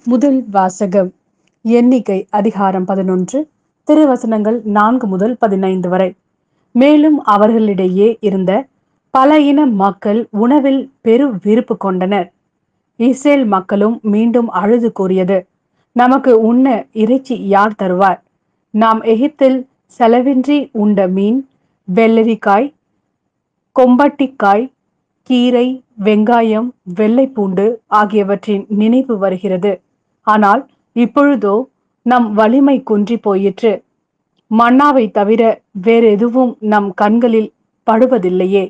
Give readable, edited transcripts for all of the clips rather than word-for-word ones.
முதல் வாசகம். எண்ணிக்கை அதிகாரம் 11, திருவசனங்கள் 4 முதல் 15 வரை. மேலும் அவர்களிடையே இருந்த பல இன மக்கள் உணவில் பெரு விருப்பு கொண்டனர். இஸ்ரேல் மக்களும் மீண்டும் அழுது கூறியது, நமக்கு உண்ண இறைச்சி யார் தருவார்? நாம் எகிப்தில் செலவின்றி உண்ட மீன், வெள்ளரிக்காய், கொம்பட்டிக்காய், கீரை, வெங்காயம், வெள்ளைப்பூண்டு ஆகியவற்றின் நினைவு வருகிறது. ஆனால் இப்பொழுதோ நம் வலிமை குன்றி போயிற்று. மன்னாவை தவிர வேறெதுவும் நம் கண்களில் படுவதில்லையே.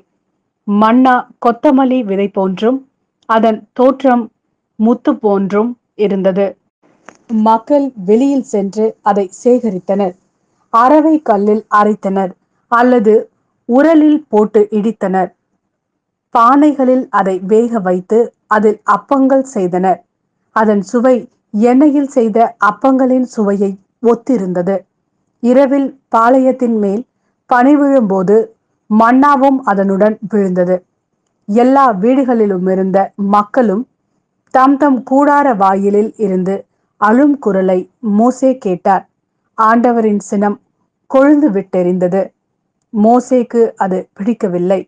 மன்னா கொத்தமல்லி விதை போன்றும் அதன் தோற்றம் முத்து போன்றும் இருந்தது. மக்கள் வெளியில் சென்று அதை சேகரித்தனர். அரவை கல்லில் அரைத்தனர் அல்லது உரலில் போட்டு இடித்தனர். பானைகளில் அதை வேக வைத்து அதில் அப்பங்கள் செய்தனர். அதன் சுவை எண்ணெயில் செய்த அப்பங்களின் சுவையை ஒத்திருந்தது. இரவில் பாளையத்தின் மேல் பனி விழும்போது மன்னாவும் அதனுடன் விழுந்தது. எல்லா வீடுகளிலுமிருந்த மக்களும் தம் தம் கூடார வாயிலில் இருந்து அழும் குரலை மோசே கேட்டார். ஆண்டவரின் சினம் கொழுந்து விட்டெரிந்தது. மோசேக்கு அது பிடிக்கவில்லை.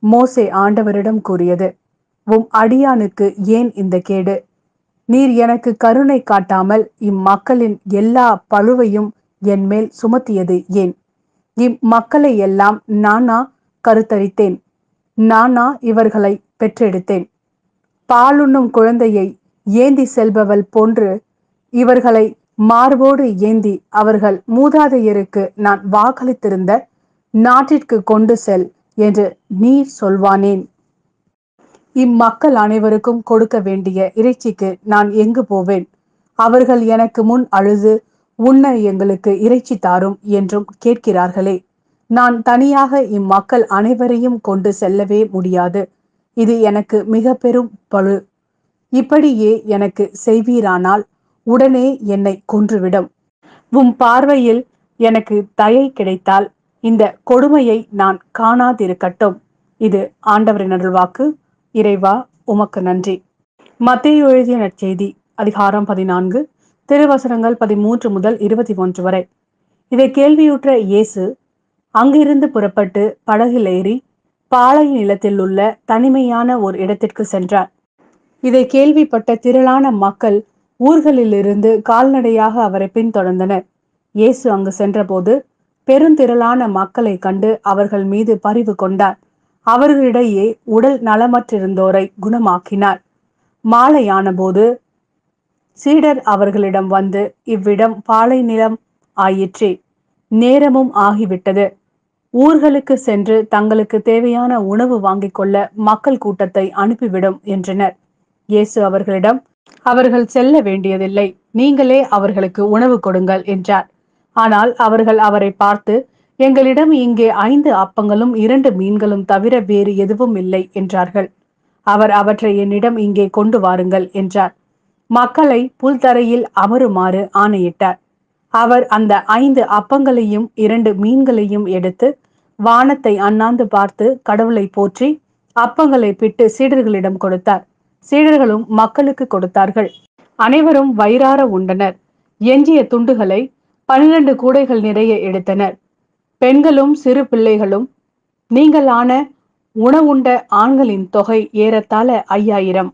மோசே ஆண்டவரிடம் கூறியது, உம் அடியானுக்கு ஏன் இந்த கேடு? நீர் எனக்கு கருணை காட்டாமல் இம்மக்களின் எல்லா பழுவையும் என் மேல் சுமத்தியது ஏன்? இம்மக்களை எல்லாம் நானா கருத்தரித்தேன்? நானா இவர்களை பெற்றெடுத்தேன்? பாலுண்ணும் குழந்தையை ஏந்தி செல்பவள் போன்று இவர்களை மார்போடு ஏந்தி அவர்கள் மூதாதையருக்கு நான் வாக்களித்திருந்த நாட்டிற்கு கொண்டு செல் என்று நீர் சொல்வானேன்? இம்மக்கள் அனைவருக்கும் கொடுக்க வேண்டிய இறைச்சிக்கு நான் எங்கு போவேன்? அவர்கள் எனக்கு முன் அழுது, உண்ண எங்களுக்கு இறைச்சி தாரும் என்றும் கேட்கிறார்களே. நான் தனியாக இம்மக்கள் அனைவரையும் கொண்டு செல்லவே முடியாது. இது எனக்கு மிக பெரும் பழு. இப்படியே எனக்கு செய்வீரானால் உடனே என்னை கொன்றுவிடும். உம் பார்வையில் எனக்கு தயை கிடைத்தால் இந்த கொடுமையை நான் காணாதிருக்கட்டும். இது ஆண்டவரின் அருள்வாக்கு. இறைவா, உமக்கு நன்றி. மத்தேயு எழுதிய நற்செய்தி அதிகாரம் 14, திருவசனங்கள் 13 முதல் 21 வரை. இதை கேள்வியுற்ற இயேசு அங்கிருந்து புறப்பட்டு படகில் ஏறி பாலை நிலத்தில் உள்ள தனிமையான ஒரு இடத்திற்கு சென்றார். இதை கேள்விப்பட்ட திரளான மக்கள் ஊர்களிலிருந்து கால்நடையாக அவரை பின்தொடர்ந்தனர். இயேசு அங்கு சென்றபோது பெருந்திரளான மக்களை கண்டு அவர்கள் மீது பரிவு கொண்டார். அவர்களிடையே உடல் நலமற்றிருந்தோரை குணமாக்கினார். மாலையான போது சீடர் அவர்களிடம் வந்து, இவ்விடம் பாலை நிலம் ஆயிற்றே, நேரமும் ஆகிவிட்டது. ஊர்களுக்கு சென்று தங்களுக்கு தேவையான உணவு வாங்கிக் கொள்ள மக்கள் கூட்டத்தை அனுப்பிவிடும் என்றனர். இயேசு அவர்களிடம், அவர்கள் செல்ல வேண்டியதில்லை, நீங்களே அவர்களுக்கு உணவு கொடுங்கள் என்றார். ஆனால் அவர்கள் அவரை பார்த்து, எங்களிடம் இங்கே 5 அப்பங்களும் 2 மீன்களும் தவிர வேறு எதுவும் இல்லை என்றார்கள். அவர் அவற்றை என்னிடம் இங்கே கொண்டு வாருங்கள் என்றார். மக்களை புல்தரையில் அமருமாறு ஆணையிட்டார். அவர் அந்த 5 அப்பங்களையும் 2 மீன்களையும் எடுத்து வானத்தை அண்ணாந்து பார்த்து கடவுளை போற்றி அப்பங்களை பிட்டு சீடர்களிடம் கொடுத்தார். சீடர்களும் மக்களுக்கு கொடுத்தார்கள். அனைவரும் வயிறார உண்டனர். எஞ்சிய துண்டுகளை 12 கூடைகள் நிறைய எடுத்தனர். பெண்களும் சிறு பிள்ளைகளும் நீங்களான உணவுண்ட ஆண்களின் தொகை ஏறத்தாழ 5000.